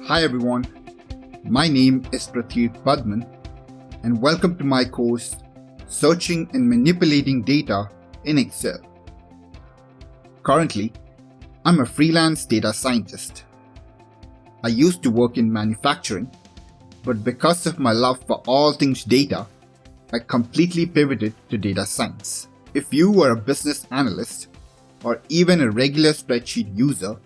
Hi everyone, my name is Pratheerth Padman and welcome to my course Searching and Manipulating Data in Excel. Currently, I'm a freelance data scientist. I used to work in manufacturing, but because of my love for all things data, I completely pivoted to data science. If you are a business analyst or even a regular spreadsheet user,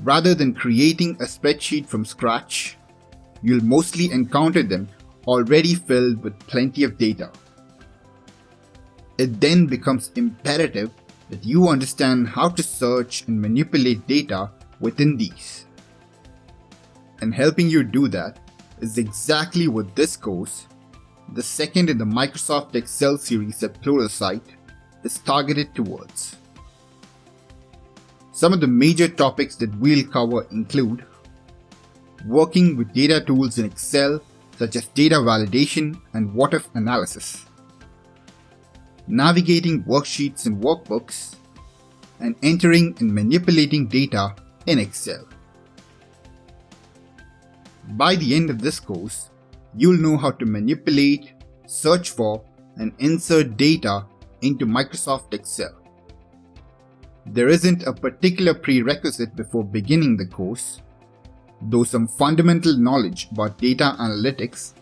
rather than creating a spreadsheet from scratch, you'll mostly encounter them already filled with plenty of data. It then becomes imperative that you understand how to search and manipulate data within these. And helping you do that is exactly what this course, the second in the Microsoft Excel series at Pluralsight, is targeted towards. Some of the major topics that we'll cover include working with data tools in Excel such as data validation and what-if analysis, navigating worksheets and workbooks, and entering and manipulating data in Excel. By the end of this course, you'll know how to manipulate, search for, and insert data into Microsoft Excel. There isn't a particular prerequisite before beginning the course, though some fundamental knowledge about data analytics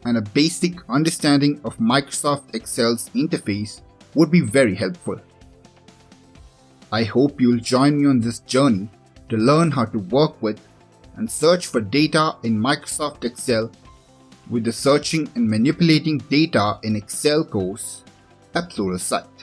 and a basic understanding of Microsoft Excel's interface would be very helpful. I hope you'll join me on this journey to learn how to work with and search for data in Microsoft Excel with the Searching and Manipulating Data in Excel course at Pluralsight.